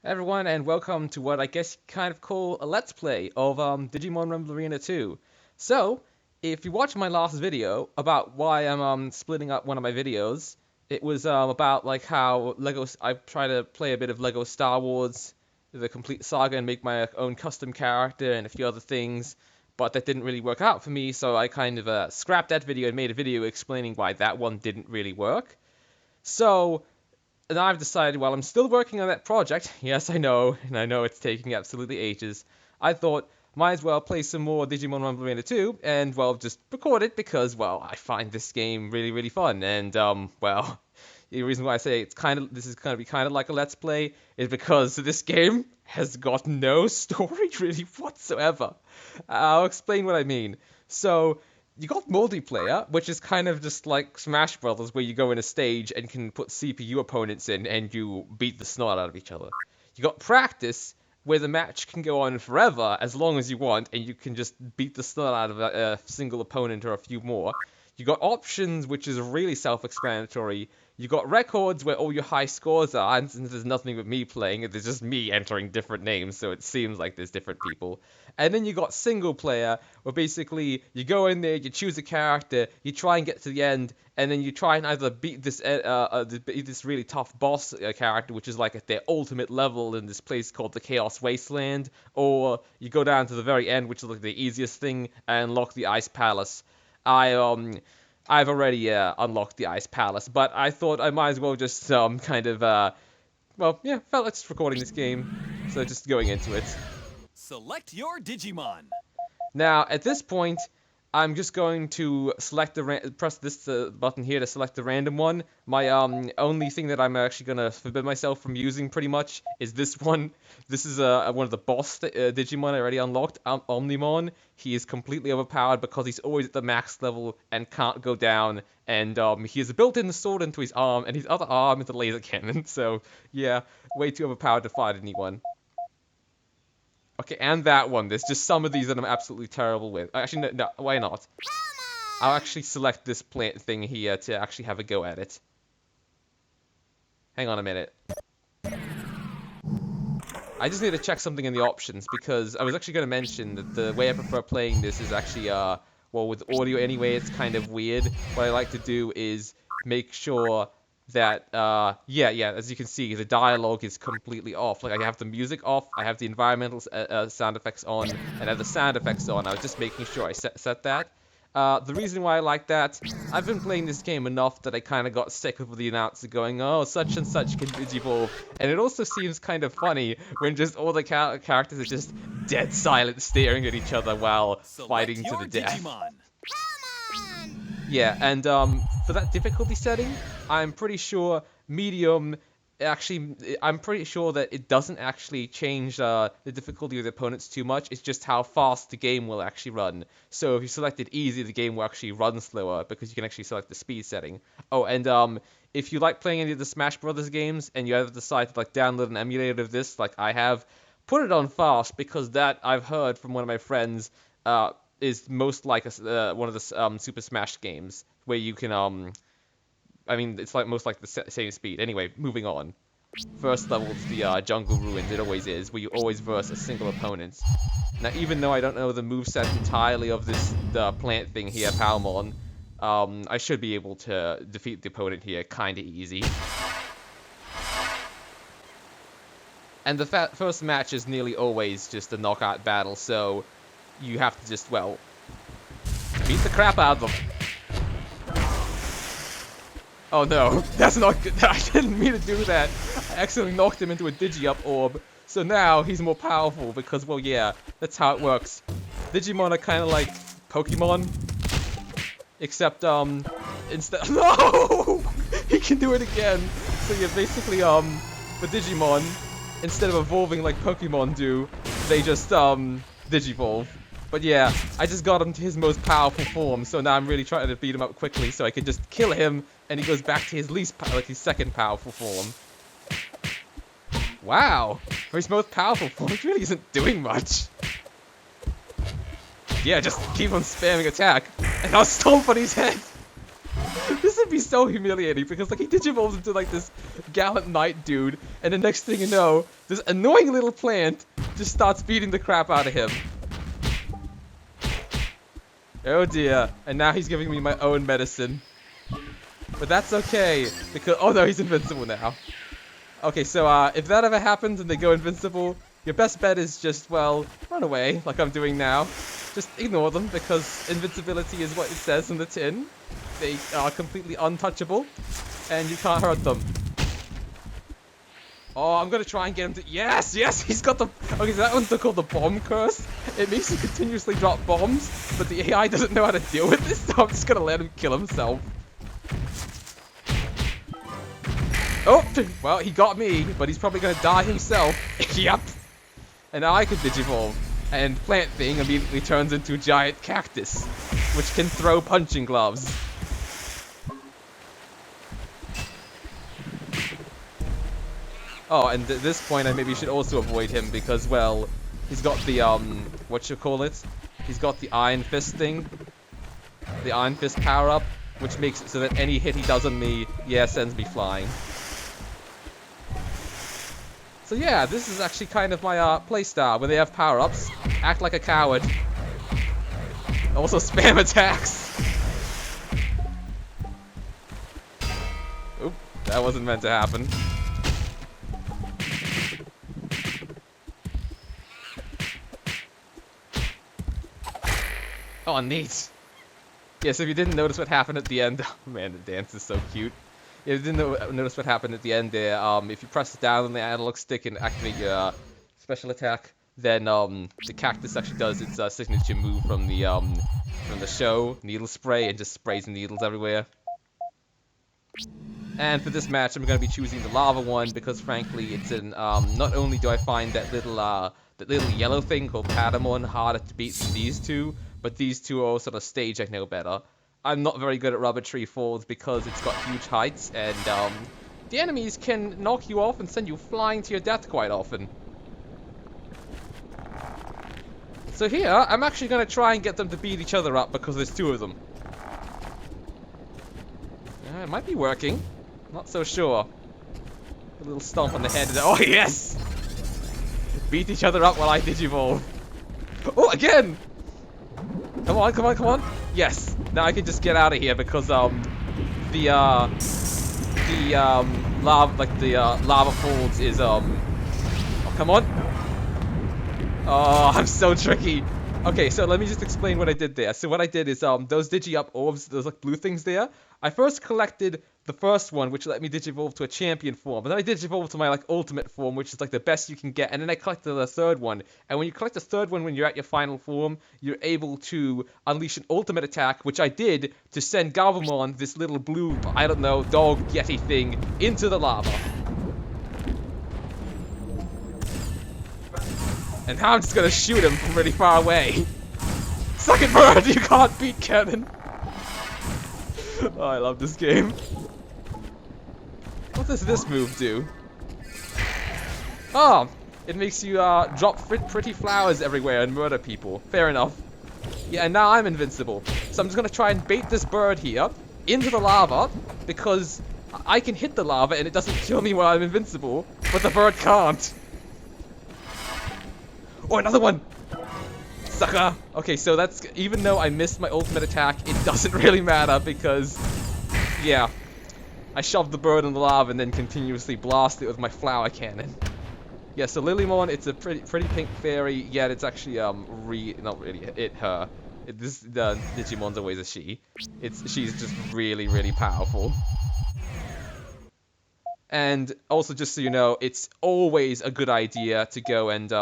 Everyone, and welcome to what I guess you kind of call a Let's Play of Digimon Rumble Arena 2. So, if you watched my last video about why I'm splitting up one of my videos, it was about like how I try to play a bit of Lego Star Wars, the complete saga, and make my own custom character and a few other things, but that didn't really work out for me, so I kind of scrapped that video and made a video explaining why that one didn't really work. So, and I've decided, while I'm still working on that project, yes, I know, and I know it's taking absolutely ages, I thought, might as well play some more Digimon Rumble Arena 2, and, well, just record it because, well, I find this game really, really fun, and, well, the reason why I say this is going to be kind of like a Let's Play is because this game has got no story, really, whatsoever. I'll explain what I mean. So, you got multiplayer, which is kind of just like Smash Brothers, where you go in a stage and can put CPU opponents in and you beat the snot out of each other. You got practice, where the match can go on forever as long as you want, and you can just beat the snot out of a single opponent or a few more. You got options, which is really self-explanatory. You got records where all your high scores are, and since there's nothing but me playing, there's just me entering different names, so it seems like there's different people. And then you got single player, where basically you go in there, you choose a character, you try and get to the end, and then you try and either beat this really tough boss character, which is like at their ultimate level in this place called the Chaos Wasteland, or you go down to the very end, which is like the easiest thing, and unlock the Ice Palace. I've already unlocked the Ice Palace, but I thought I might as well just felt like just recording this game, so just going into it. Select your Digimon. Now, at this point, I'm just going to select press this button here to select the random one. My only thing that I'm actually gonna forbid myself from using pretty much is this one. This is one of the boss Digimon I already unlocked, Omnimon. He is completely overpowered because he's always at the max level and can't go down. And he has a built-in sword into his arm, and his other arm is a laser cannon. So yeah, way too overpowered to fight anyone. Okay, and that one. There's just some of these that I'm absolutely terrible with. Actually, no, why not? I'll actually select this plant thing here to actually have a go at it. Hang on a minute. I just need to check something in the options, because I was actually going to mention that the way I prefer playing this is actually, well, with audio anyway, it's kind of weird. What I like to do is make sure that, as you can see, the dialogue is completely off. Like, I have the music off, I have the environmental sound effects on, and I have the sound effects on. I was just making sure I set that. The reason why I like that, I've been playing this game enough that I kind of got sick of the announcer going, oh, such and such can digivolve, and it also seems kind of funny when just all the characters are just dead silent staring at each other while fighting to the death. Digimon. Yeah, and for that difficulty setting, I'm pretty sure medium, I'm pretty sure that it doesn't actually change the difficulty of the opponents too much. It's just how fast the game will actually run. So if you select it easy, the game will actually run slower because you can actually select the speed setting. Oh, and if you like playing any of the Smash Brothers games and you ever decide to like download an emulator of this, like I have, put it on fast, because that, I've heard from one of my friends, is most like one of the Super Smash games where you can I mean, it's like most like the same speed. Anyway, moving on. First level is the Jungle Ruins. It always is, where you always verse a single opponent. Now, even though I don't know the moveset entirely of the plant thing here, Palmon, I should be able to defeat the opponent here kinda easy. And the first match is nearly always just a knockout battle, so you have to just, well, beat the crap out of them. Oh no, that's not good. I didn't mean to do that. I accidentally knocked him into a Digi-Up orb. So now he's more powerful because, well, yeah, that's how it works. Digimon are kind of like Pokemon, except, instead— No! He can do it again! So yeah, basically, for Digimon, instead of evolving like Pokemon do, they just, Digivolve. But yeah, I just got him to his most powerful form, so now I'm really trying to beat him up quickly so I can just kill him, and he goes back to his his second powerful form. Wow! For his most powerful form, it really isn't doing much. Yeah, just keep on spamming attack, and I'll stomp on his head! This would be so humiliating because like he digivolves into like this gallant knight dude, and the next thing you know, this annoying little plant just starts beating the crap out of him. Oh dear, and now he's giving me my own medicine. But that's okay, because oh no, he's invincible now. Okay, so if that ever happens and they go invincible, your best bet is just, well, run away, like I'm doing now. Just ignore them, because invincibility is what it says in the tin. They are completely untouchable, and you can't hurt them. Oh, I'm gonna try and get him to... Yes, yes, he's got the... Okay, so that one's called the bomb curse. It makes you continuously drop bombs, but the AI doesn't know how to deal with this, so I'm just gonna let him kill himself. Oh, well, he got me, but he's probably gonna die himself. Yep. And now I can digivolve, and Plant Thing immediately turns into a giant cactus, which can throw punching gloves. Oh, and at this point I maybe should also avoid him because, well, he's got the, whatchamacallit? He's got the Iron Fist thing. The Iron Fist power-up, which makes it so that any hit he does on me, yeah, sends me flying. So yeah, this is actually kind of my playstyle. When they have power-ups, act like a coward. Also spam attacks. Oop, that wasn't meant to happen. Oh, neat. Yeah, so if you didn't notice what happened at the end... Oh man, the dance is so cute. Yeah, if you didn't notice what happened at the end there, if you press down on the analog stick and activate your special attack, then the cactus actually does its signature move from the show, needle spray, and just sprays needles everywhere. And for this match, I'm going to be choosing the lava one because, frankly, it's an not only do I find that little yellow thing called Patamon harder to beat than these two, but these two are also the stage I know better. I'm not very good at Rubber Tree Falls because it's got huge heights, and the enemies can knock you off and send you flying to your death quite often. So here, I'm actually going to try and get them to beat each other up because there's two of them. It might be working. Not so sure. A little stomp on the head. Oh, yes! Beat each other up while I digivolve. Oh, again! Come on, come on, come on. Yes. Now I can just get out of here because lava falls is oh, come on. Oh, I'm so tricky. Okay, so let me just explain what I did there. So what I did is those digi-up orbs, those like blue things there, I first collected the first one, which let me digivolve to a champion form, but then I digivolved to my like ultimate form, which is like the best you can get, and then I collected the third one. And when you collect the third one when you're at your final form, you're able to unleash an ultimate attack, which I did to send Gavumon, this little blue, I don't know, dog yeti thing, into the lava. And now I'm just gonna shoot him from really far away. Suck it, bird! You can't beat Cannon! Oh, I love this game. What does this move do? Oh, it makes you drop pretty flowers everywhere and murder people. Fair enough. Yeah, and now I'm invincible. So I'm just gonna try and bait this bird here into the lava because I can hit the lava and it doesn't kill me while I'm invincible, but the bird can't. Oh, another one! Sucker! Okay, so that's... Even though I missed my ultimate attack, it doesn't really matter because... Yeah. I shoved the bird in the lava and then continuously blasted it with my flower cannon. Yeah, so Lilymon, it's a pretty pink fairy, yet it's actually, not really, her. The Digimon's always a she. She's just really, really powerful. And also, just so you know, it's always a good idea to go and,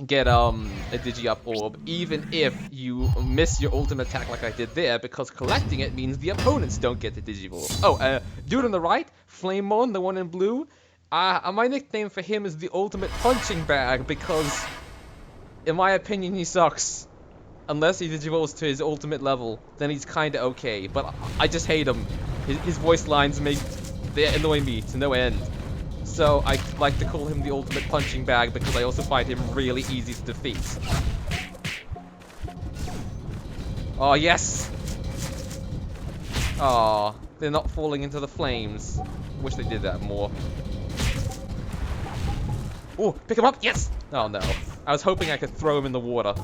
get a digi-up orb, even if you miss your ultimate attack like I did there, because collecting it means the opponents don't get the digivolve. Oh, dude on the right, Flamemon, the one in blue, my nickname for him is the ultimate punching bag, because, in my opinion, he sucks. Unless he digivolves to his ultimate level, then he's kinda okay, but I just hate him. His voice lines they annoy me to no end. So I like to call him the ultimate punching bag because I also find him really easy to defeat. Oh, yes! Aw, they're not falling into the flames. Wish they did that more. Oh, pick him up! Yes! Oh no. I was hoping I could throw him in the water.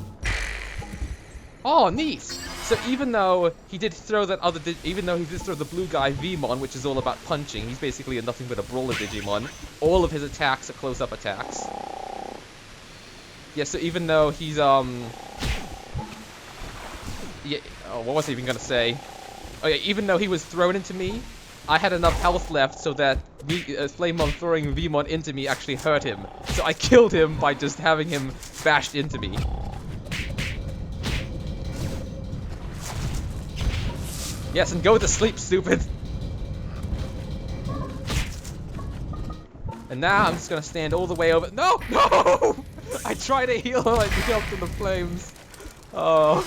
Oh, neat! So even though he did throw that other, even though he did throw the blue guy Vmon, which is all about punching, he's basically nothing but a brawler Digimon. All of his attacks are close-up attacks. Yeah, so even though he's yeah, oh, what was I even gonna say? Oh yeah, even though he was thrown into me, I had enough health left so that Flamemon throwing Vmon into me actually hurt him. So I killed him by just having him bashed into me. Yes, and go to sleep, stupid! And now I'm just gonna stand all the way over— No! No! I tried to heal and I jumped in the flames. Oh.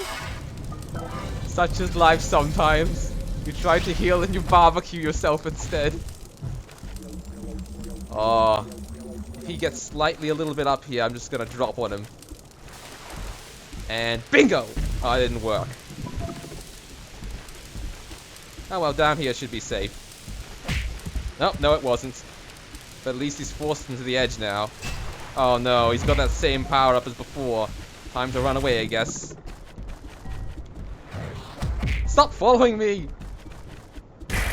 Such is life sometimes. You try to heal and you barbecue yourself instead. Oh. If he gets slightly a little bit up here, I'm just gonna drop on him. And bingo! Oh, it didn't work. Oh well, down here should be safe. Nope, no it wasn't. But at least he's forced into the edge now. Oh no, he's got that same power up as before. Time to run away, I guess. Stop following me!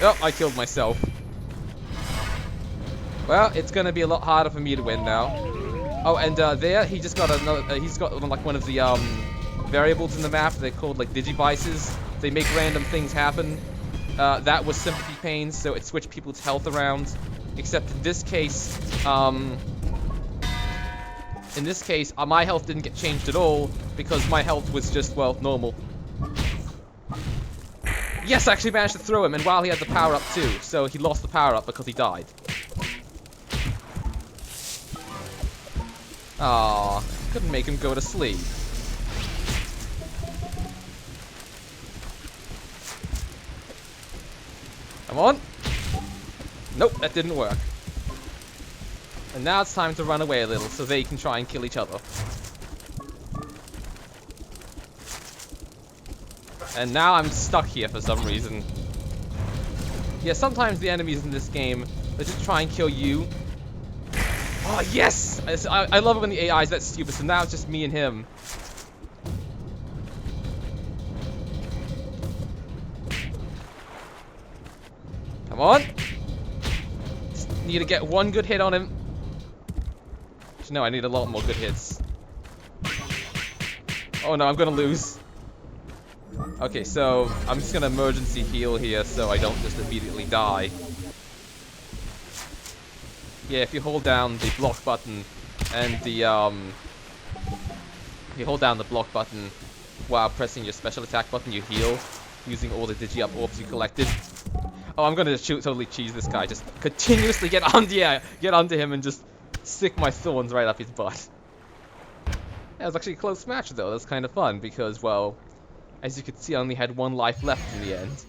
Oh, I killed myself. Well, it's gonna be a lot harder for me to win now. Oh, and there, he just got another, he's got like one of the variables in the map. They're called like Digivices. They make random things happen. That was sympathy pains, so it switched people's health around. Except in this case, my health didn't get changed at all because my health was just, well, normal. Yes, I actually managed to throw him, and while he had the power up too, so he lost the power up because he died. Aww, couldn't make him go to sleep. Come on. Nope, that didn't work. And now it's time to run away a little so they can try and kill each other. And now I'm stuck here for some reason. Yeah, sometimes the enemies in this game, they just try and kill you. Oh, yes! I love it when the AI is that stupid, so now it's just me and him. Come on! Just need to get one good hit on him. Actually, no, I need a lot more good hits. Oh no, I'm gonna lose. Okay, so I'm just gonna emergency heal here so I don't just immediately die. Yeah, if you hold down the block button and the if you hold down the block button while pressing your special attack button, you heal using all the Digi-Up orbs you collected. Oh, I'm gonna totally cheese this guy. Just continuously get onto him and just stick my thorns right up his butt. Yeah, it was actually a close match though. That's kind of fun because, well, as you can see, I only had one life left in the end.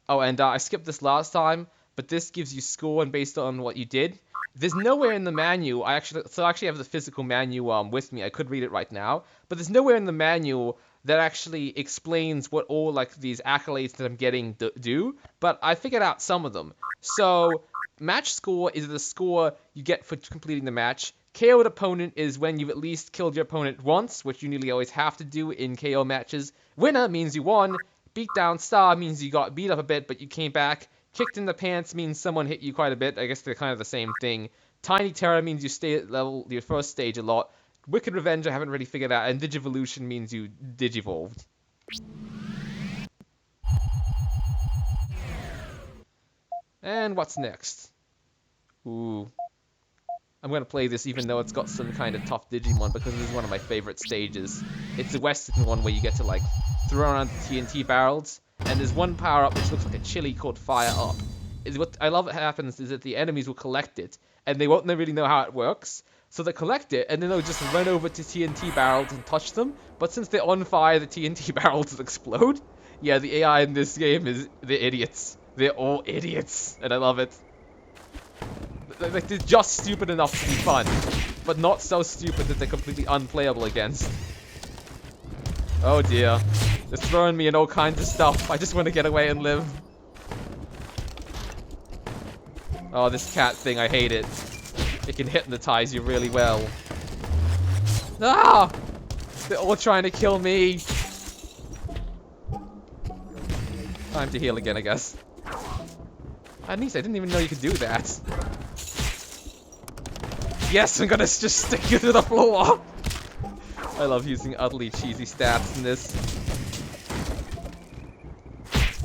Oh, and I skipped this last time, but this gives you score and based on what you did. There's nowhere in the manual, I actually have the physical manual with me. I could read it right now, but there's nowhere in the manual that actually explains what all like these accolades that I'm getting do. But I figured out some of them. So match score is the score you get for completing the match. KO'd opponent is when you've at least killed your opponent once, which you nearly always have to do in KO matches. Winner means you won. Beat down star means you got beat up a bit, but you came back. Kicked in the pants means someone hit you quite a bit. I guess they're kind of the same thing. Tiny Terror means you stay at level your first stage a lot. Wicked Revenge I haven't really figured out. And Digivolution means you digivolved. And what's next? Ooh. I'm gonna play this even though it's got some kind of tough Digimon because this is one of my favorite stages. It's the Western one where you get to like throw around the TNT barrels. And there's one power-up which looks like a chili called Fire Up. What I love what happens is that the enemies will collect it, and they won't really know how it works. So they collect it, and then they'll just run over to TNT barrels and touch them. But since they're on fire, the TNT barrels will explode. Yeah, the AI in this game they're idiots. They're all idiots, and I love it. Like, they're just stupid enough to be fun, but not so stupid that they're completely unplayable against. Oh dear. They're throwing me in all kinds of stuff. I just want to get away and live. Oh, this cat thing, I hate it. It can hypnotize you really well. Ah! They're all trying to kill me. Time to heal again, I guess. At least I didn't even know you could do that. Yes, I'm gonna just stick you to the floor. I love using utterly cheesy stats in this.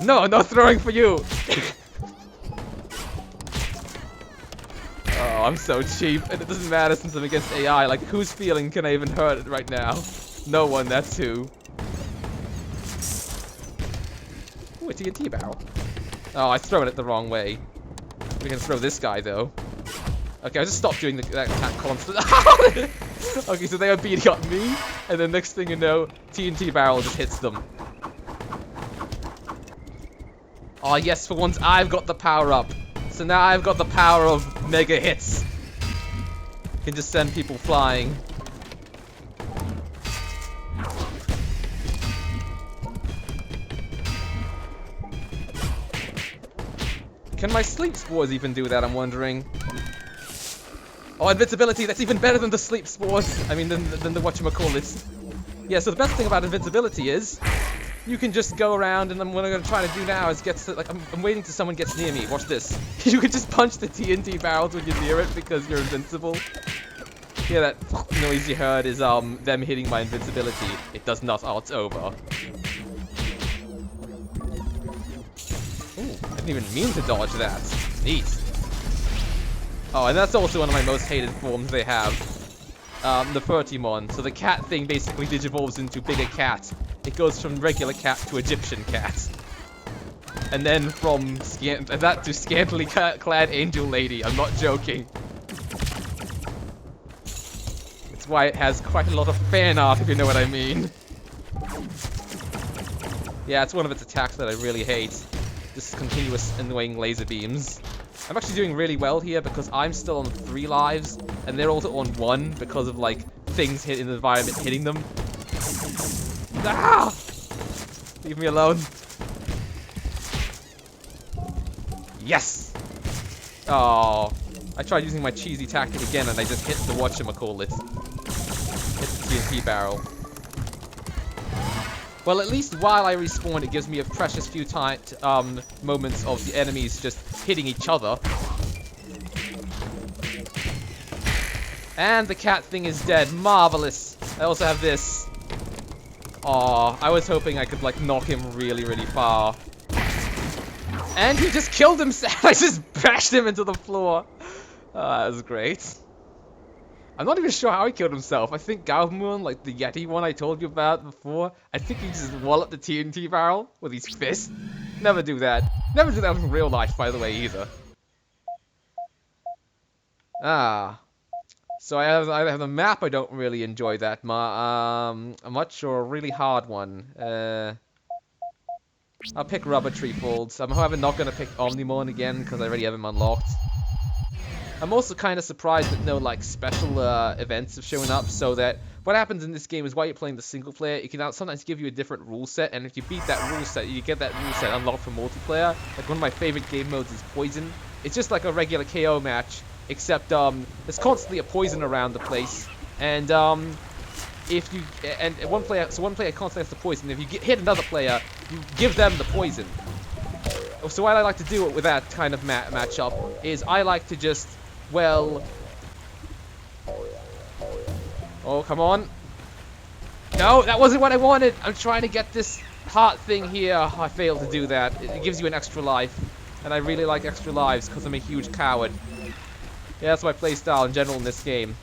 No, no throwing for you. Oh, I'm so cheap, and it doesn't matter since I'm against AI. Like, whose feeling can I even hurt right now? No one, that's who. Ooh, a TNT barrel. Oh, I thrown it the wrong way. We can throw this guy, though. Okay, I just stopped doing that attack constant. Okay, so they are beating up me, and then next thing you know, TNT barrel just hits them. Oh yes, for once I've got the power up. So now I've got the power of mega hits. Can just send people flying. Can my sleep spores even do that, I'm wondering? Oh, invincibility, that's even better than the sleep spores. I mean, than the whatchamacallit. Yeah, so the best thing about invincibility is you can just go around, and what I'm going to try to do now is get to, like, I'm waiting till someone gets near me. Watch this. You can just punch the TNT barrels when you're near it because you're invincible. Yeah, that noise you heard is them hitting my invincibility. It does not. Oh, it's over. Ooh, I didn't even mean to dodge that. Neat. Oh, and that's also one of my most hated forms they have. The Fertimon. So the cat thing basically digivolves into bigger cat. It goes from regular cat to Egyptian cat. And then from that to scantily clad angel lady. I'm not joking. It's why it has quite a lot of fan art, if you know what I mean. Yeah, it's one of its attacks that I really hate. Just continuous annoying laser beams. I'm actually doing really well here because I'm still on 3 lives, and they're also on 1 because of, like, things in the environment hitting them. Ah! Leave me alone. Yes! Oh, I tried using my cheesy tactic again, and I just hit the whatchamacallit. Hit the TNT barrel. Well, at least while I respawn, it gives me a precious few moments of the enemies just hitting each other. And the cat thing is dead. Marvelous. I also have this. Aw, I was hoping I could, like, knock him really, really far. And he just killed himself. I just bashed him into the floor. That was great. I'm not even sure how he killed himself. I think Galmoon, like the Yeti one I told you about before, I think he just walloped the TNT barrel with his fist. Never do that. Never do that in real life, by the way, either. Ah. So I have the map I don't really enjoy that much, or a really hard one. I'll pick Rubber Tree Folds. I'm however not going to pick Omnimon again, because I already have him unlocked. I'm also kind of surprised that no, like, special events have shown up, so that what happens in this game is while you're playing the single player, it can sometimes give you a different rule set, and if you beat that rule set, you get that rule set unlocked for multiplayer. Like, one of my favorite game modes is Poison. It's just like a regular KO match, except there's constantly a poison around the place, and one player constantly has the poison. If you hit another player, you give them the poison. So what I like to do with that kind of matchup is I like to just, well... Oh, come on. No, that wasn't what I wanted. I'm trying to get this heart thing here. Oh, I failed to do that. It gives you an extra life. And I really like extra lives because I'm a huge coward. Yeah, that's my playstyle in general in this game.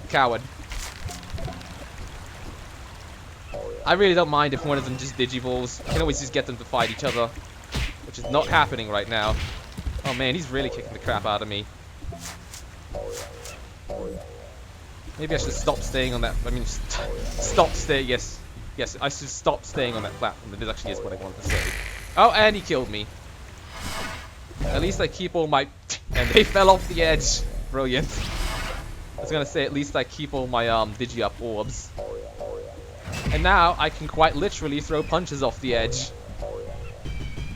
Coward. I really don't mind if one of them just digivolves. I can always just get them to fight each other. Which is not happening right now. Oh man, he's really kicking the crap out of me. Maybe I should stop staying on that. I mean, stop staying. Yes. Yes, I should stop staying on that platform. This actually is what I wanted to say. Oh, and he killed me. At least I keep all my... And they fell off the edge. Brilliant. I was gonna say, at least I keep all my Digi-Up orbs. And now I can quite literally throw punches off the edge.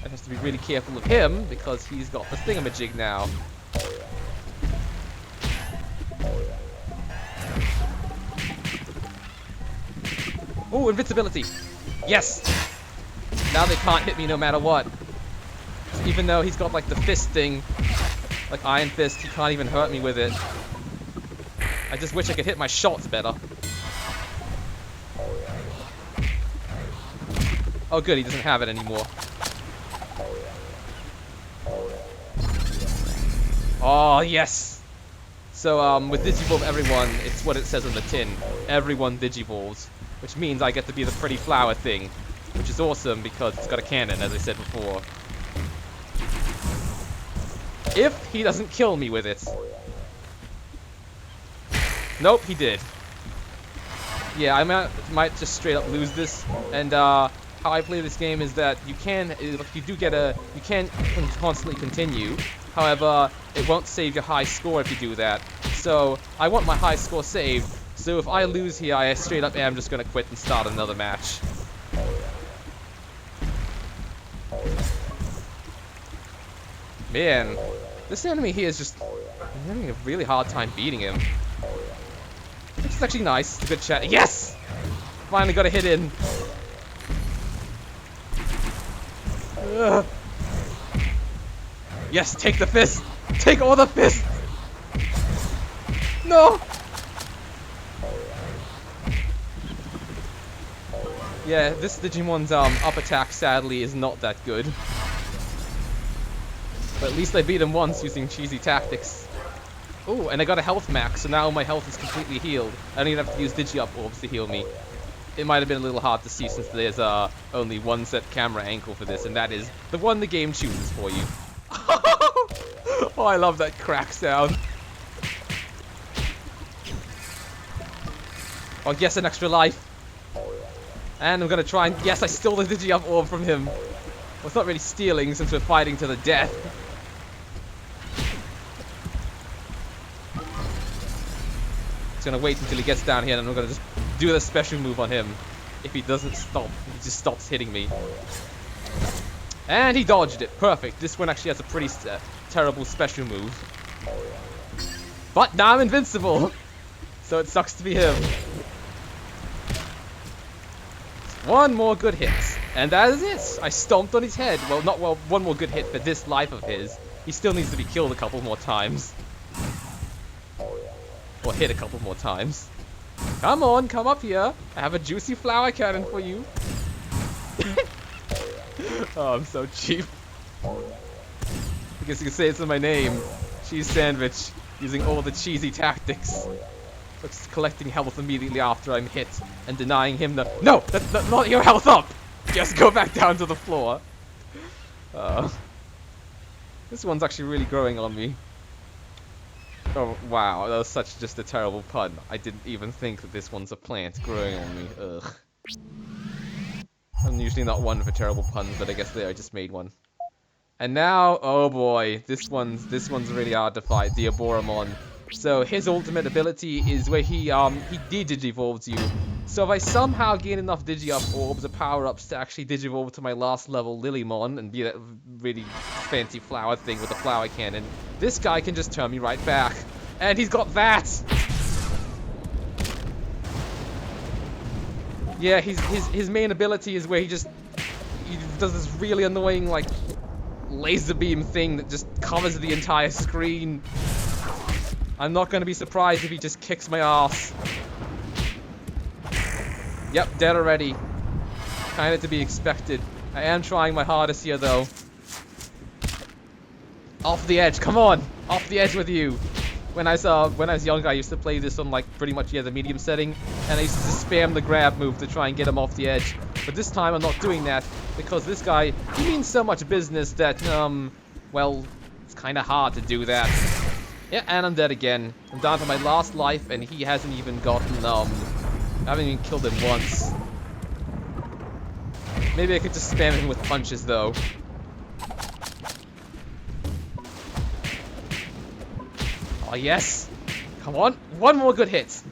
I have to be really careful of him because he's got the thingamajig now. Ooh, invincibility. Yes! Now they can't hit me no matter what. Even though he's got like the fist thing, like Iron Fist, he can't even hurt me with it. I just wish I could hit my shots better. Oh good, he doesn't have it anymore. Oh yes! So with Digivolve everyone, it's what it says on the tin. Everyone Digivolves. Which means I get to be the pretty flower thing. Which is awesome because it's got a cannon, as I said before. If he doesn't kill me with it. Nope, he did. Yeah, I might just straight up lose this. And how I play this game is that you can constantly continue. However, it won't save your high score if you do that. So I want my high score saved. So if I lose here, I straight up am just gonna quit and start another match. Man, this enemy here is just I'm having a really hard time beating him. Which is actually nice. It's a good chat. Yes! Finally got a hit in. Ugh. Yes, take the fist! Take all the fists! No! Yeah, this Digimon's up attack sadly is not that good. But at least I beat him once using cheesy tactics. Ooh, and I got a health max, so now my health is completely healed. I don't even have to use Digi-Up orbs to heal me. It might have been a little hard to see since there's only one set camera angle for this, and that is the one the game chooses for you. Oh, I love that crack sound. Oh, yes, an extra life. And I'm gonna try and... Yes, I stole the Digi-Up orb from him. Well, it's not really stealing since we're fighting to the death. Just gonna wait until he gets down here and I'm gonna just do the special move on him. If he doesn't stop, he just stops hitting me. And he dodged it. Perfect. This one actually has a pretty terrible special move. But now I'm invincible. So it sucks to be him. One more good hit. And that is it. I stomped on his head. Well, not well. One more good hit for this life of his. He still needs to be killed a couple more times. Or hit a couple more times. Come on, come up here. I have a juicy flower cannon for you. Oh, I'm so cheap. I guess you can say it's in my name. Cheese sandwich. Using all the cheesy tactics. Just collecting health immediately after I'm hit. And denying him the... No! That's not your health up! Just go back down to the floor. This one's actually really growing on me. Oh, wow. That was such just a terrible pun. I didn't even think that this one's a plant growing on me. Ugh. I'm usually not one for terrible puns, but I guess there I just made one. And now, oh boy, this one's really hard to fight. The Aboremon. So his ultimate ability is where he de-digivolves you. So if I somehow gain enough Digi-Up orbs or power-ups to actually digivolve to my last level Lilymon and be that really fancy flower thing with the flower cannon, this guy can just turn me right back. And he's got that! Yeah, his main ability is where he does this really annoying, like, laser beam thing that just covers the entire screen. I'm not gonna be surprised if he just kicks my ass. Yep, dead already. Kinda to be expected. I am trying my hardest here, though. Off the edge, come on! Off the edge with you! When I was younger, I used to play this on, like, pretty much, the medium setting, and I used to spam the grab move to try and get him off the edge. But this time, I'm not doing that, because this guy, he means so much business that, well, it's kinda hard to do that. Yeah, and I'm dead again. I'm down to my last life, and he hasn't even gotten, I haven't even killed him once. Maybe I could just spam him with punches, though. Oh, yes! Come on! One more good hit!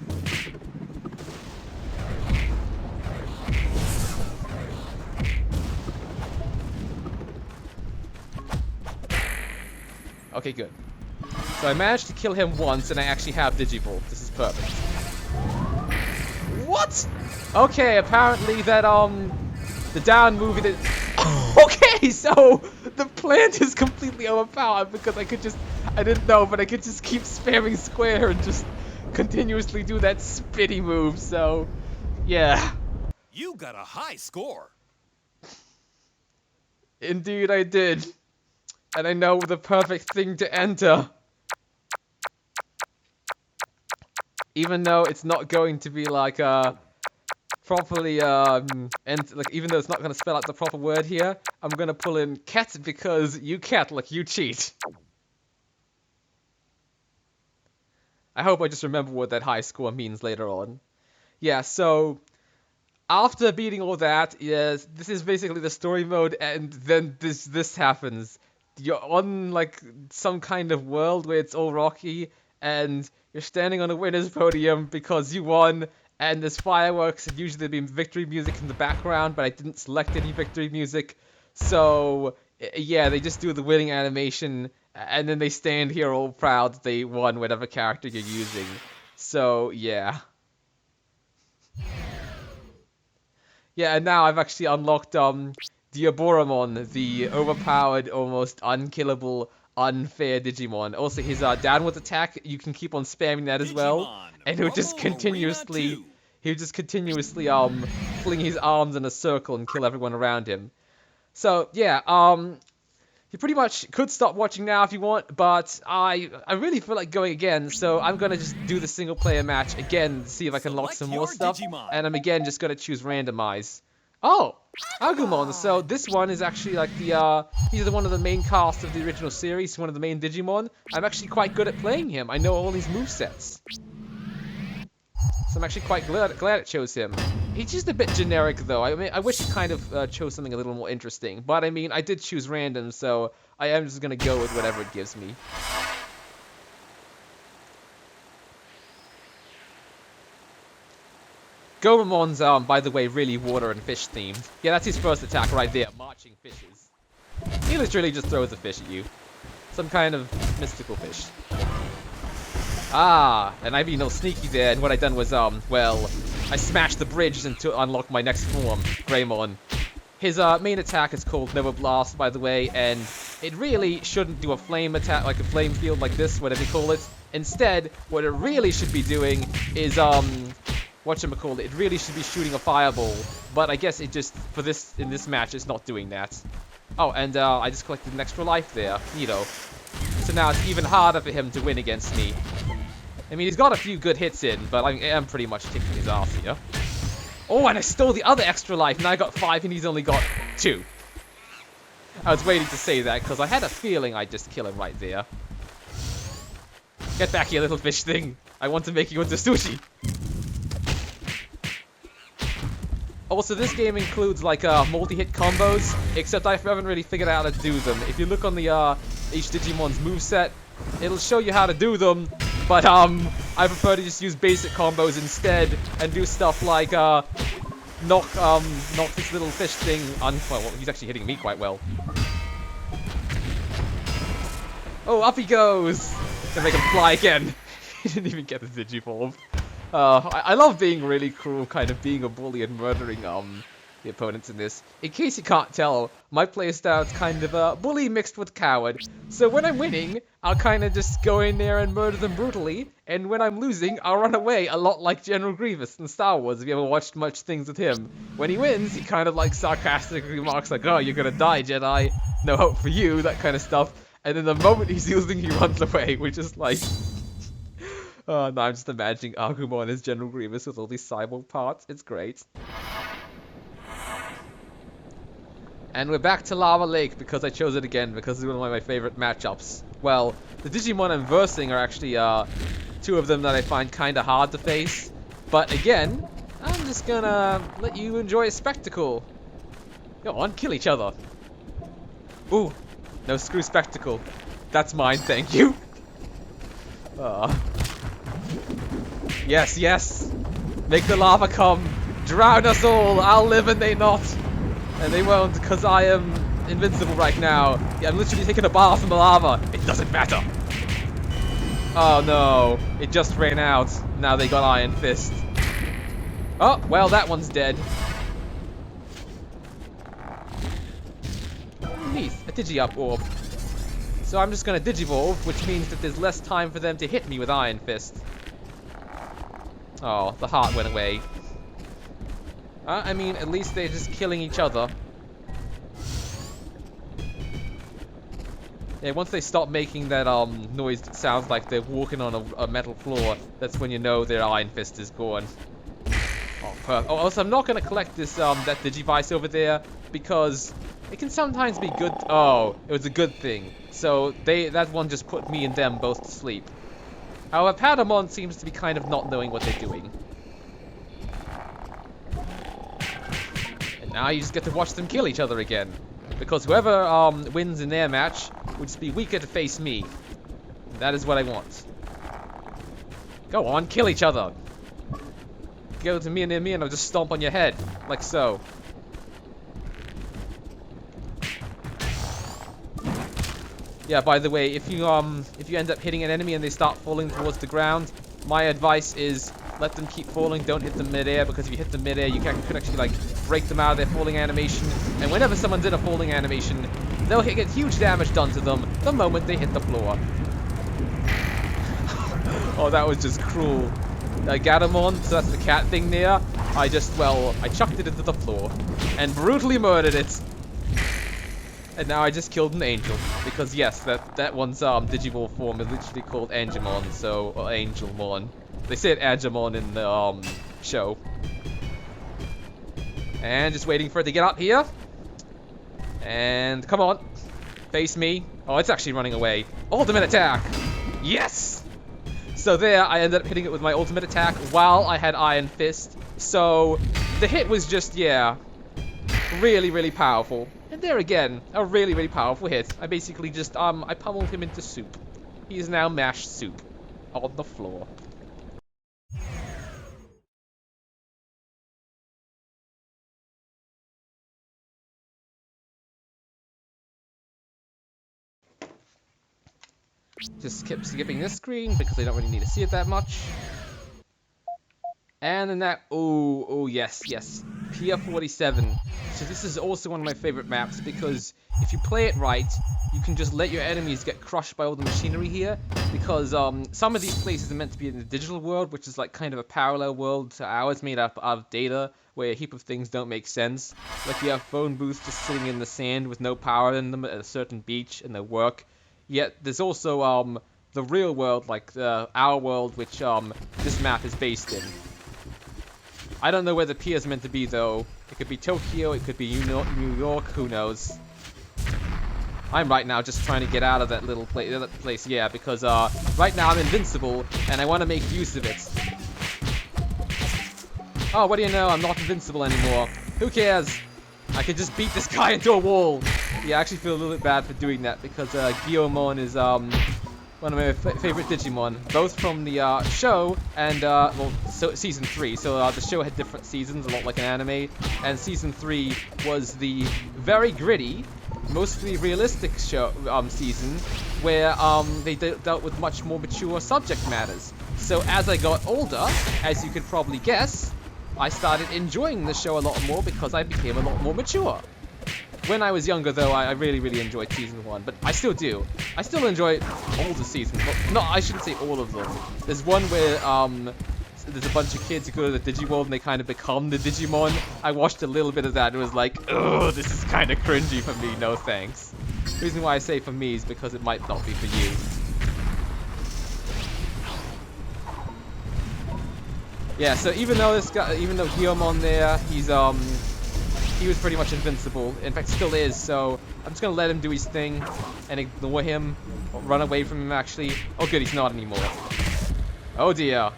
Okay, good. So I managed to kill him once, and I actually have Digivolve. This is perfect. What? Okay, apparently that, the down movie that... Okay, so the plant is completely overpowered because I didn't know, but I could just keep spamming square and just continuously do that spitty move, so, yeah. You got a high score. Indeed I did. And I know the perfect thing to enter. Even though it's not going to be like, properly, and like, even though it's not gonna spell out the proper word here, I'm gonna pull in cat because you cat, like you cheat. I hope I just remember what that high score means later on. Yeah, so after beating all that, yes, this is basically the story mode, and then this happens. You're on like some kind of world where it's all rocky, and you're standing on a winner's podium because you won, and there's fireworks, and usually there'd be victory music in the background, but I didn't select any victory music, so yeah, they just do the winning animation, and then they stand here all proud that they won whatever character you're using. So yeah. Yeah, and now I've actually unlocked the Aboremon, the overpowered, almost unkillable, unfair Digimon. Also, his downward attack, you can keep on spamming that as well, Digimon, and he'll just continuously, fling his arms in a circle and kill everyone around him. So yeah, you pretty much could stop watching now if you want, but I really feel like going again, so I'm gonna just do the single player match again to see if I can unlock some more stuff, and I'm again just gonna choose randomize. Oh, Agumon. So this one is actually like he's one of the main cast of the original series, one of the main Digimon. I'm actually quite good at playing him. I know all his movesets. So I'm actually quite glad it chose him. He's just a bit generic though. I mean, I wish it kind of chose something a little more interesting. But I mean, I did choose random, so I am just gonna go with whatever it gives me. Goemon's, by the way, really water and fish themed. Yeah, that's his first attack right there, marching fishes. He literally just throws a fish at you. Some kind of mystical fish. Ah, and I've been all sneaky there, and what I done was, well, I smashed the bridge to unlock my next form, Greymon. His, main attack is called Nova Blast, by the way, and it really shouldn't do a flame attack, like a flame field like this, whatever you call it. Instead, what it really should be doing is, whatchamacallit, it really should be shooting a fireball, but I guess it just, in this match, it's not doing that. Oh, and, I just collected an extra life there, neato. So now it's even harder for him to win against me. I mean, he's got a few good hits in, but I am pretty much kicking his ass here. Oh, and I stole the other extra life, now I got 5 and he's only got 2. I was waiting to say that, because I had a feeling I'd just kill him right there. Get back here, little fish thing. I want to make you into sushi. Also, this game includes, like, multi-hit combos, except I haven't really figured out how to do them. If you look on the, each Digimon's moveset, it'll show you how to do them, but, I prefer to just use basic combos instead, and do stuff like, knock this little fish thing well, he's actually hitting me quite well. Oh, up he goes! Gonna make him fly again. He didn't even get the Digivolve. I love being really cruel, kind of being a bully and murdering, the opponents in this. In case you can't tell, my playstyle is kind of a bully mixed with coward. So when I'm winning, I'll kind of just go in there and murder them brutally, and when I'm losing, I'll run away, a lot like General Grievous in Star Wars, if you ever watched much things with him. When he wins, he kind of like sarcastically remarks like, oh, you're gonna die, Jedi, no hope for you, that kind of stuff. And then the moment he's losing, he runs away, which is like... Oh, no, I'm just imagining Agumon as General Grievous with all these cyborg parts. It's great. And we're back to Lava Lake because I chose it again because it's one of my favorite matchups. Well, the Digimon I'm versing are actually, 2 of them that I find kind of hard to face. But again, I'm just gonna let you enjoy a spectacle. Go on, kill each other. Ooh, no, screw spectacle. That's mine, thank you. Yes, yes. Make the lava come. Drown us all. I'll live and they not. And they won't, because I am invincible right now. Yeah, I'm literally taking a bath in the lava. It doesn't matter. Oh no. It just ran out. Now they got Iron Fist. Oh, well, that one's dead. Neat, a Digi-Up orb. So I'm just gonna Digivolve, which means that there's less time for them to hit me with Iron Fist. Oh, the heart went away. I mean, at least they're just killing each other. Yeah, once they stop making that noise that sounds like they're walking on a metal floor, that's when you know their Iron Fist is gone. Oh, perfect. Oh, also, I'm not gonna collect this that Digivice over there because it can sometimes be good. Oh, it was a good thing. So that one just put me and them both to sleep. However, Patamon seems to be kind of not knowing what they're doing. And now you just get to watch them kill each other again. Because whoever wins in their match would just be weaker to face me. And that is what I want. Go on, kill each other. Go to me and I'll just stomp on your head. Like so. Yeah, by the way, if you end up hitting an enemy and they start falling towards the ground, my advice is let them keep falling, don't hit them mid-air, because if you hit them mid-air, you can actually, like, break them out of their falling animation, and whenever someone's in a falling animation, they'll get huge damage done to them the moment they hit the floor. Oh, that was just cruel. Gatomon, so that's the cat thing there, I chucked it into the floor, and brutally murdered it. And now I just killed an angel, because yes, that one's Digivolve form is literally called Angemon, so, or Angelmon. They said Angemon in the show. And just waiting for it to get up here. And come on, face me. Oh, it's actually running away. Ultimate attack! Yes! So there, I ended up hitting it with my ultimate attack while I had Iron Fist. So, the hit was just, yeah, really, really powerful. And there again, a really, really powerful hit. I basically just, I pummeled him into soup. He is now mashed soup on the floor. Just keep skipping this screen because I don't really need to see it that much. And then that, oh yes, Pier 47. So this is also one of my favorite maps because if you play it right, you can just let your enemies get crushed by all the machinery here. Because some of these places are meant to be in the digital world, which is like kind of a parallel world to ours, made up of data, where a heap of things don't make sense. Like you have phone booths just sitting in the sand with no power in them at a certain beach, and they work. Yet there's also the real world, like our world, which this map is based in. I don't know where the pier is meant to be though. It could be Tokyo, it could be New York, who knows. I'm right now just trying to get out of that little place, yeah, because right now I'm invincible and I want to make use of it. Oh, what do you know? I'm not invincible anymore. Who cares? I could just beat this guy into a wall. Yeah, I actually feel a little bit bad for doing that because Guillaumon is one of my favorite Digimon, both from the show and season 3. So the show had different seasons, a lot like an anime, and season 3 was the very gritty, mostly realistic show season where they dealt with much more mature subject matters. So as I got older, as you could probably guess, I started enjoying the show a lot more because I became a lot more mature. When I was younger, though, I really, really enjoyed Season 1, but I still do. I still enjoy all the seasons. Well, no, I shouldn't say all of them. There's one where there's a bunch of kids who go to the Digiworld and they kind of become the Digimon. I watched a little bit of that and it was like, ugh, this is kind of cringy for me, no thanks. The reason why I say for me is because it might not be for you. Yeah, so even though Guillaumon there, he was pretty much invincible. In fact, still is, so I'm just gonna let him do his thing and ignore him, or run away from him actually. Oh good, he's not anymore. Oh dear.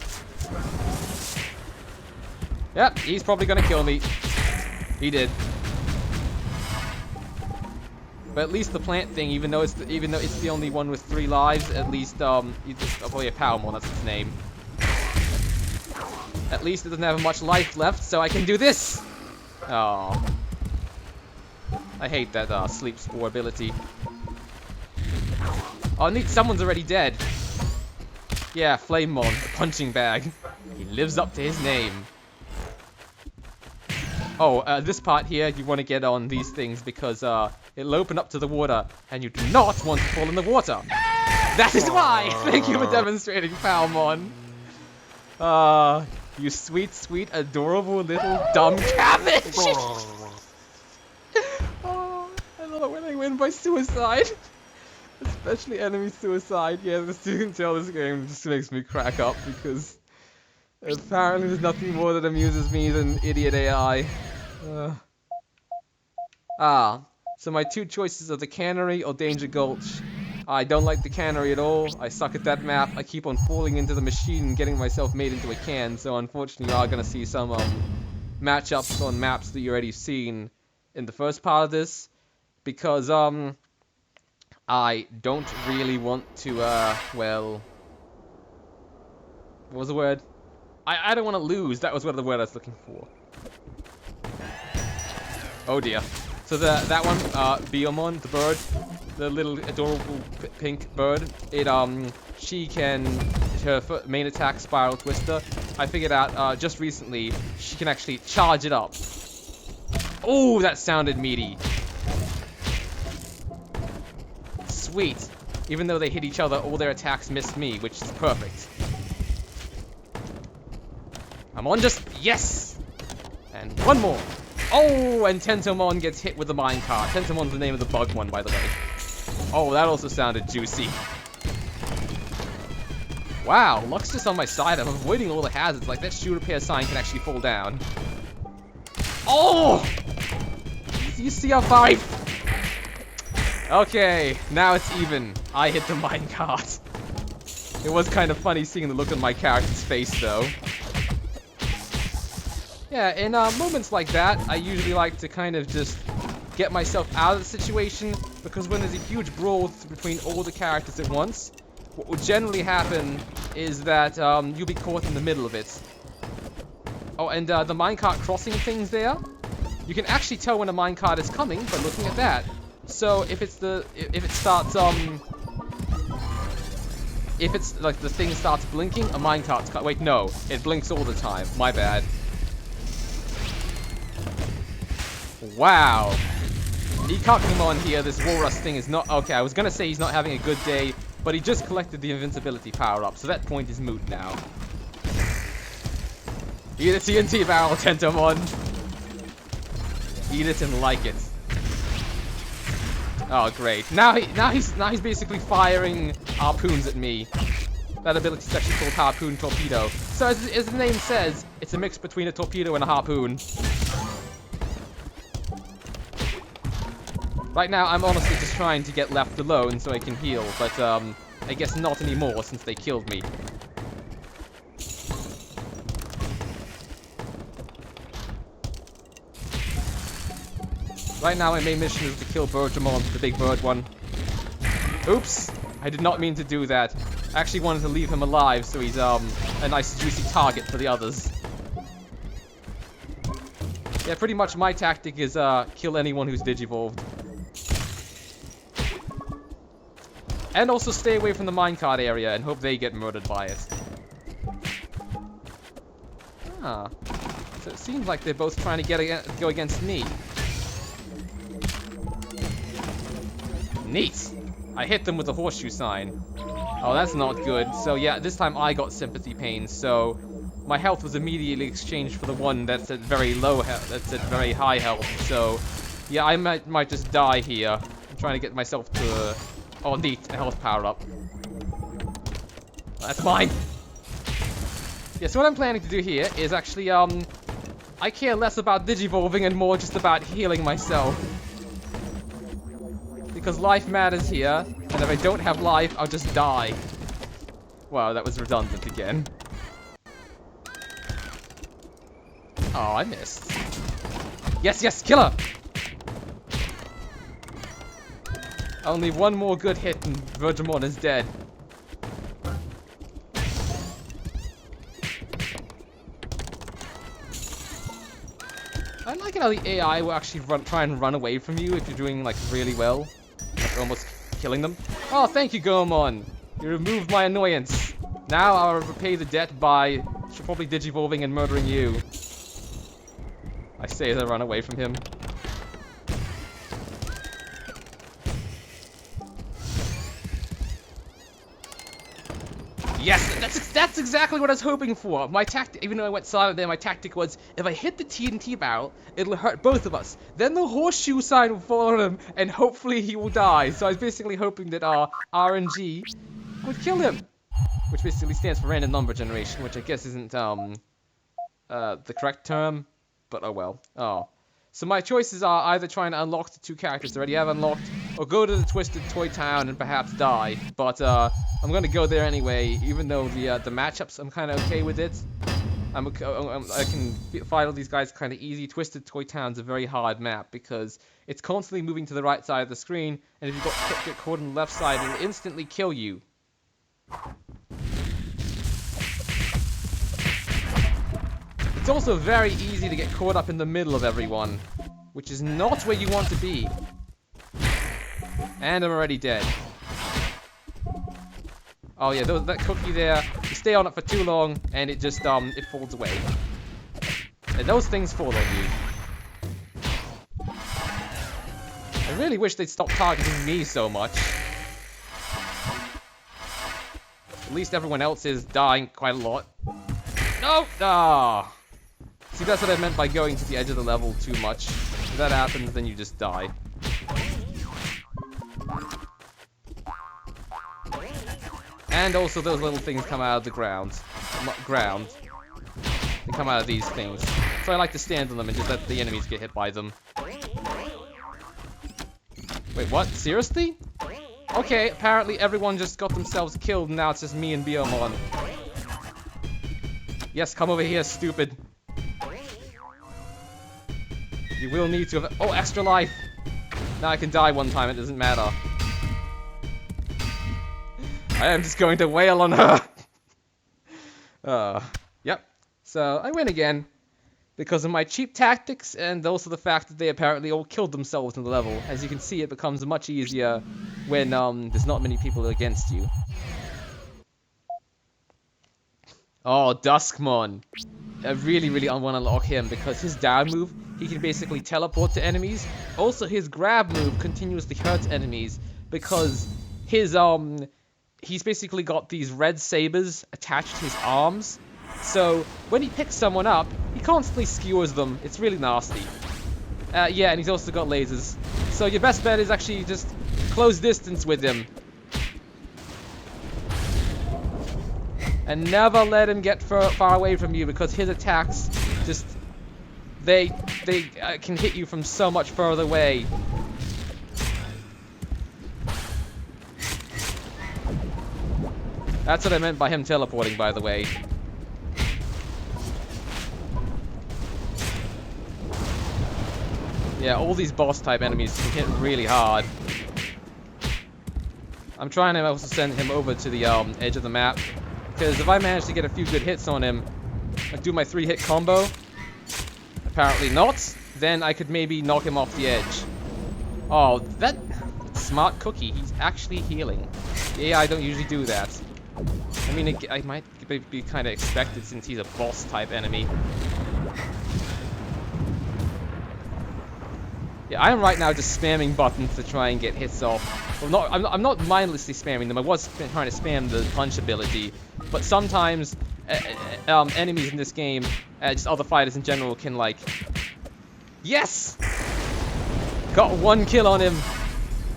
Yep, he's probably gonna kill me. He did. But at least the plant thing, even though it's the only one with 3 lives, at least probably a Palmon, that's its name. At least it doesn't have much life left, so I can do this! Oh, I hate that sleep spore ability. Oh neat, someone's already dead. Yeah, Flamemon, the punching bag. He lives up to his name. Oh, this part here, you want to get on these things because it'll open up to the water, and you do not want to fall in the water. That is why! Thank you for demonstrating, Palmon. You sweet, sweet, adorable little dumb cabbage! Oh, I love it when I win by suicide. Especially enemy suicide. Yeah, as you can tell, this game just makes me crack up because apparently there's nothing more that amuses me than idiot AI. So my two choices are the Cannery or Danger Gulch. I don't like the Cannery at all. I suck at that map. I keep on falling into the machine and getting myself made into a can, so unfortunately you are going to see some matchups on maps that you already seen in the first part of this. Because, I don't really want to, well... What was the word? I don't want to lose. That was what the word I was looking for. Oh dear. So that one, Aboremon, the bird, the little adorable pink bird, she can, her main attack, Spiral Twister, I figured out just recently, she can actually charge it up. Oh, that sounded meaty. Sweet. Even though they hit each other, all their attacks missed me, which is perfect. I'm on just... Yes! And one more. Oh, and Tentomon gets hit with the minecart. Tentomon's the name of the bug one, by the way. Oh, that also sounded juicy. Wow, luck's just on my side. I'm avoiding all the hazards. Like, that shoe repair sign can actually fall down. Oh! You see how far I... Okay, now it's even. I hit the minecart. It was kind of funny seeing the look on my character's face, though. Yeah, in moments like that, I usually like to kind of just get myself out of the situation, because when there's a huge brawl between all the characters at once, what will generally happen is that you'll be caught in the middle of it. Oh, and the minecart crossing things there, you can actually tell when a minecart is coming by looking at that. So if it's like the thing starts blinking, a minecart's wait, no, it blinks all the time. My bad. Wow. Ikakumon here, this walrus thing is not... Okay, I was gonna say he's not having a good day, but he just collected the invincibility power-up, so that point is moot now. Eat a TNT barrel, Tentomon. Eat it and like it. Oh, great. Now he's basically firing harpoons at me. That ability is actually called Harpoon Torpedo. So as the name says, it's a mix between a torpedo and a harpoon. Right now, I'm honestly just trying to get left alone so I can heal, but I guess not anymore since they killed me. Right now, my main mission is to kill Aboremon, the big bird one. Oops! I did not mean to do that. I actually wanted to leave him alive so he's a nice juicy target for the others. Yeah, pretty much my tactic is kill anyone who's digivolved. And also stay away from the minecart area and hope they get murdered by it. Ah. So it seems like they're both trying to go against me. Neat! I hit them with the horseshoe sign. Oh, that's not good. So yeah, this time I got sympathy pains, so my health was immediately exchanged for the one that's at very low health, that's at very high health. So yeah, I might just die here. I'm trying to get myself to oh, neat, a health power-up. That's mine! Yeah, so what I'm planning to do here is actually, I care less about digivolving and more just about healing myself. Because life matters here, and if I don't have life, I'll just die. Wow, that was redundant again. Oh, I missed. Yes, yes, kill her! Only one more good hit and Aboremon is dead. I like it how the AI will actually try and run away from you if you're doing like really well. Like almost killing them. Oh, thank you, Gomon. You removed my annoyance. Now I'll repay the debt by probably digivolving and murdering you. say as I run away from him. Yes, that's exactly what I was hoping for. My tactic, even though I went silent there, my tactic was, if I hit the TNT barrel, it'll hurt both of us. Then the horseshoe sign will fall on him, and hopefully he will die. So I was basically hoping that RNG would kill him, which basically stands for random number generation, which I guess isn't the correct term, but oh well. Oh. So my choices are either trying to unlock the two characters I already have unlocked, or go to the Twisted Toy Town and perhaps die. But I'm gonna go there anyway, even though the matchups, I'm kind of okay with it. I can fight all these guys kind of easy. Twisted Toy Town's a very hard map because it's constantly moving to the right side of the screen, and if you get caught on the left side, it'll instantly kill you. It's also very easy to get caught up in the middle of everyone, which is not where you want to be. And I'm already dead. Oh yeah, that cookie there, you stay on it for too long, and it just, it falls away. And those things fall on you. I really wish they'd stop targeting me so much. At least everyone else is dying quite a lot. No! Ah! See, that's what I meant by going to the edge of the level too much. If that happens, then you just die. And also those little things come out of the ground. They come out of these things. So I like to stand on them and just let the enemies get hit by them. Wait, what? Seriously? Okay, apparently everyone just got themselves killed and now it's just me and Aboremon. Yes, come over here, stupid. You will need to have... Oh, extra life! Now I can die one time, it doesn't matter. I am just going to wail on her! Yep. So, I win again. Because of my cheap tactics, and also the fact that they apparently all killed themselves in the level. As you can see, it becomes much easier when there's not many people against you. Oh, Duskmon. I really want to unlock him because his down move, he can basically teleport to enemies. Also, his grab move continuously hurts enemies because his, he's basically got these red sabers attached to his arms. So, when he picks someone up, he constantly skewers them. It's really nasty. Yeah, and he's also got lasers. So your best bet is actually just close distance with him. And never let him get far away from you because his attacks just... They can hit you from so much further away. That's what I meant by him teleporting, by the way. Yeah, all these boss type enemies can hit really hard. I'm trying to also send him over to the edge of the map. Because if I manage to get a few good hits on him, like do my 3-hit combo, apparently not, then I could maybe knock him off the edge. Oh, that smart cookie, he's actually healing. Yeah, I don't usually do that. I mean, I might be kind of expected since he's a boss type enemy. Yeah, I am right now just spamming buttons to try and get hits off. Well, I'm not mindlessly spamming them. I was trying to spam the punch ability, but sometimes enemies in this game, just other fighters in general, can like... Yes! Got 1 kill on him,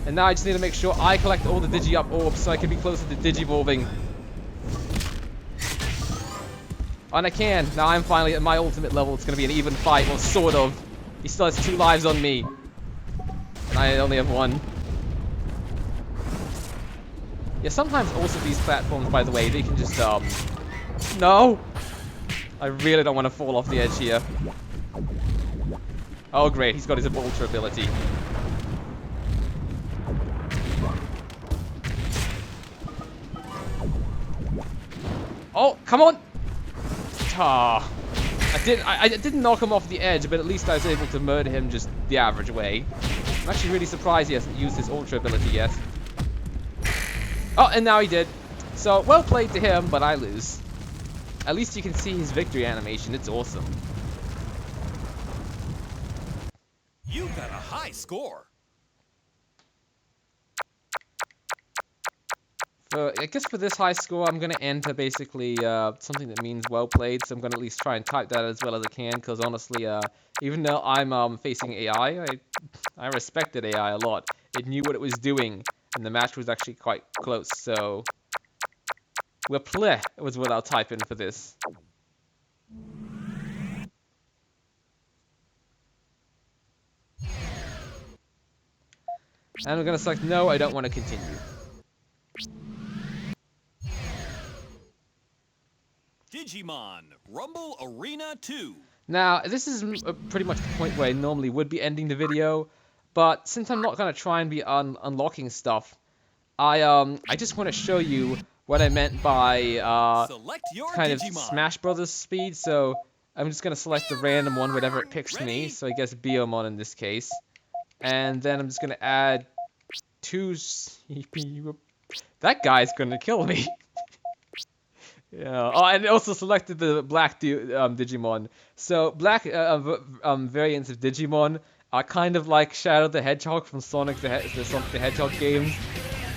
and now I just need to make sure I collect all the Digi-Up orbs so I can be closer to Digivolving. And I can. Now I'm finally at my ultimate level. It's going to be an even fight, or sort of. He still has 2 lives on me. And I only have 1. Yeah, sometimes also these platforms, by the way, they can just, No! I really don't want to fall off the edge here. Oh great, he's got his ultra ability. Oh, come on! Ah. I didn't knock him off the edge, but at least I was able to murder him just the average way. I'm actually really surprised he hasn't used his ultra ability yet. Oh, and now he did. So, well played to him, but I lose. At least you can see his victory animation. It's awesome. You got a high score. I guess for this high score, I'm going to enter basically something that means well played. So I'm going to at least try and type that as well as I can. Because honestly, even though I'm facing AI, I respected AI a lot. It knew what it was doing. And the match was actually quite close. So we'll play was what I'll type in for this. And I'm going to select no, I don't want to continue. Digimon Rumble Arena 2. Now, this is pretty much the point where I normally would be ending the video, but since I'm not going to try and be unlocking stuff, I just want to show you what I meant by Select your kind of Digimon. Smash Brothers speed, so I'm just going to select the random one, whatever it picks me, so I guess Aboremon in this case. And then I'm just going to add 2 CPU. That guy's going to kill me. Yeah. Oh, and it also selected the black Digimon. So black variants of Digimon are kind of like Shadow the Hedgehog from Sonic the Hedgehog games.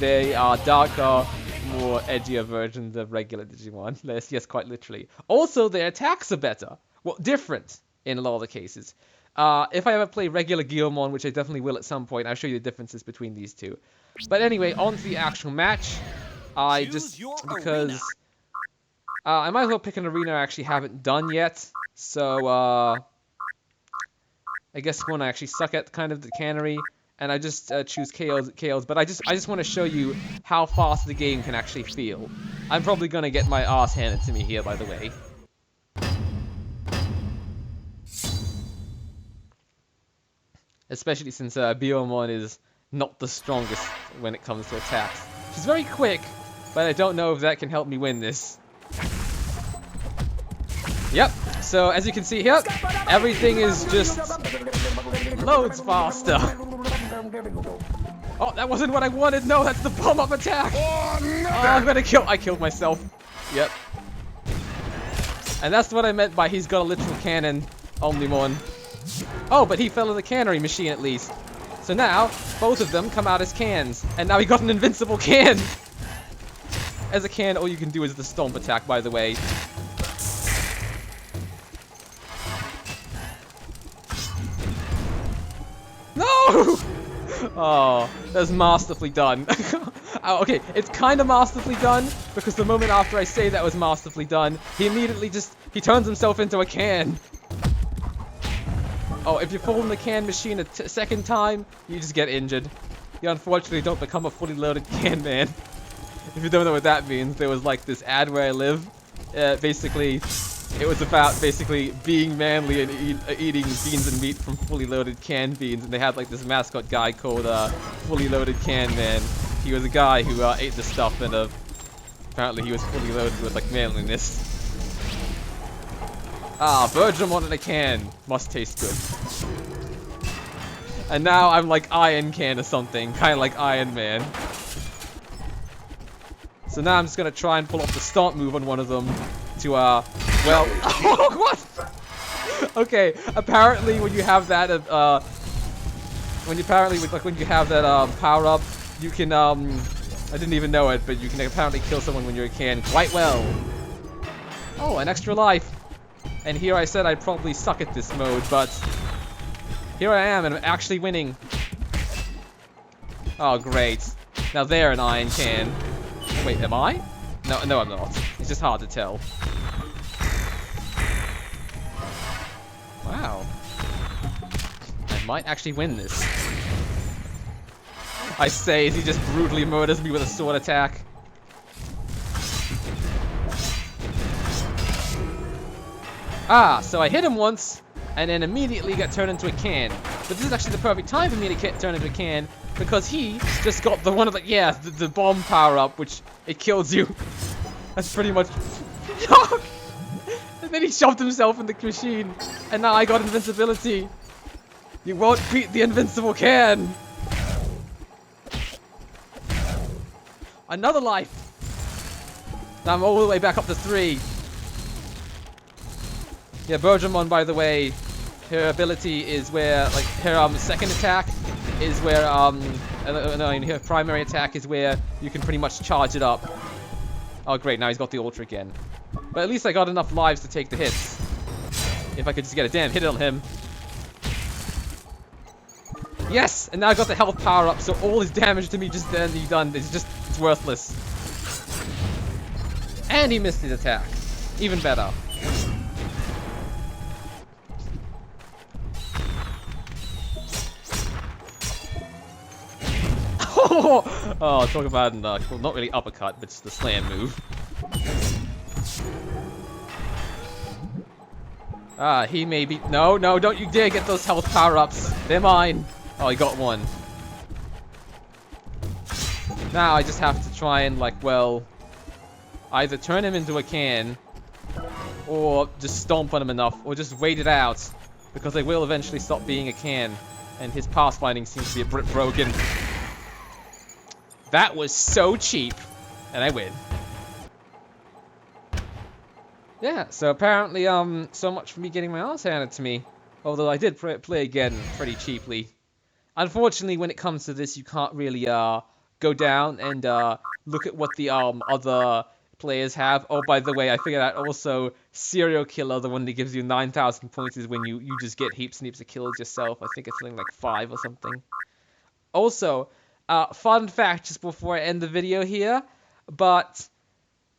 They are darker, more edgier versions of regular Digimon. Yes, quite literally. Also, their attacks are better. Well, different in a lot of the cases. If I ever play regular Guilmon, which I definitely will at some point, I'll show you the differences between these two. But anyway, on to the actual match. I might as well pick an arena I actually haven't done yet. So, I guess one I actually suck at, kind of the cannery. And I just choose KOs. But I just want to show you how fast the game can actually feel. I'm probably going to get my ass handed to me here, by the way. Especially since Aboremon is not the strongest when it comes to attacks. She's very quick, but I don't know if that can help me win this. Yep, so as you can see here, everything is just loads faster. Oh, that wasn't what I wanted. No, that's the bomb-up attack. Oh, no. I killed myself. Yep. And that's what I meant by he's got a literal cannon, Omnimon. Oh, but he fell in the cannery machine at least. So now, both of them come out as cans. And now he got an invincible can. As a can, all you can do is the stomp attack, by the way. No! Oh, that's masterfully done. Okay, it's kind of masterfully done, because the moment after I say that was masterfully done, he immediately he turns himself into a can. Oh, if you fall in the can machine a second time, you just get injured. You unfortunately don't become a fully loaded can man. If you don't know what that means, there was like this ad where I live. Basically, it was about being manly and eating beans and meat from fully loaded canned beans. And they had like this mascot guy called Fully Loaded Can Man. He was a guy who ate this stuff, and apparently he was fully loaded with like manliness. Ah, Aboremon in a can. Must taste good. And now I'm like Iron Can or something, kind of like Iron Man. So now I'm just gonna try and pull off the stomp move on one of them to, well, what? Okay, apparently when you have that, when you have that, power-up, you can, I didn't even know it, but you can apparently kill someone when you're a can quite well. Oh, an extra life. And here I said I'd probably suck at this mode, but here I am, and I'm actually winning. Oh, great. Now they're an Iron Can. Wait, am I? No, I'm not. It's just hard to tell. Wow. I might actually win this. I say as he just brutally murders me with a sword attack. Ah, so I hit him once, and then immediately got turned into a can. But this is actually the perfect time for me to get turned into a can, because he just got the bomb power-up, which it kills you. That's pretty much... And then he shoved himself in the machine, and now I got invincibility. You won't beat the invincible can. Another life. Now I'm all the way back up to 3. Yeah, Aboremon, by the way, her ability is where, like, her second attack is where, no, her primary attack is where you can pretty much charge it up. Oh, great, now he's got the ultra again. But at least I got enough lives to take the hits. If I could just get a damn hit on him. Yes! And now I got the health power up, so all his damage to me just then he's done. It's worthless. And he missed his attack. Even better. Oh, talk about well, not really uppercut, but just the slam move. He may be. No, don't you dare get those health power-ups. They're mine. Oh, he got one. Now I just have to try and, like, well, either turn him into a can, or just stomp on him enough, or just wait it out, because they will eventually stop being a can, and his pass finding seems to be a bit broken. That was so cheap, and I win. Yeah, so apparently, so much for me getting my ass handed to me. Although I did play again pretty cheaply. Unfortunately, when it comes to this, you can't really, go down and, look at what the, other players have. Oh, by the way, I figured out also, Serial Killer, the one that gives you 9,000 points, is when you just get heaps and heaps of kills yourself. I think it's something like 5 or something. Also, fun fact just before I end the video here, but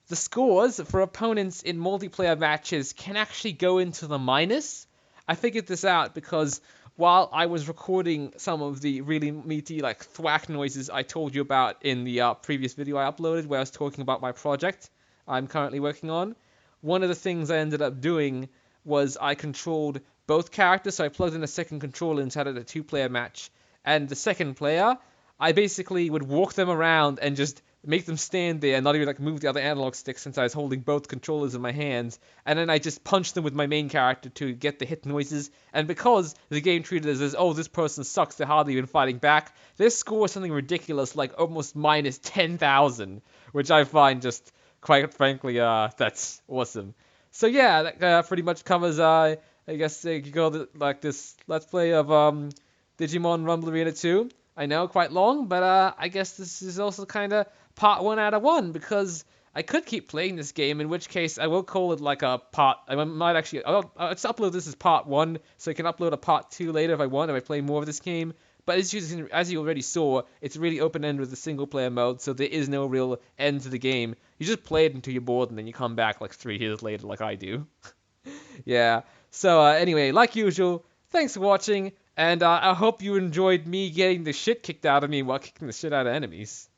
the scores for opponents in multiplayer matches can actually go into the minus. I figured this out because while I was recording some of the really meaty, like, thwack noises I told you about in the previous video I uploaded where I was talking about my project I'm currently working on, one of the things I ended up doing was I controlled both characters, so I plugged in a second controller inside of a 2-player match, and the second player, I basically would walk them around and just make them stand there and not even, like, move the other analog stick since I was holding both controllers in my hands, and then I just punched them with my main character to get the hit noises, and because the game treated it as, oh, this person sucks, they're hardly even fighting back, this score is something ridiculous, like almost minus 10,000, which I find just, quite frankly, that's awesome. So yeah, that pretty much covers, I guess, you could go like this Let's Play of, Digimon Rumble Arena 2. I know, quite long, but I guess this is also kind of part 1 out of 1, because I could keep playing this game, in which case I will call it like a part. I might actually, I'll just upload this as part 1, so I can upload a part 2 later if I want, if I play more of this game. But as you already saw, it's really open-ended with the single-player mode, so there is no real end to the game. You just play it until you're bored, and then you come back like 3 years later, like I do. Yeah, so anyway, like usual, thanks for watching. And I hope you enjoyed me getting the shit kicked out of me while kicking the shit out of enemies.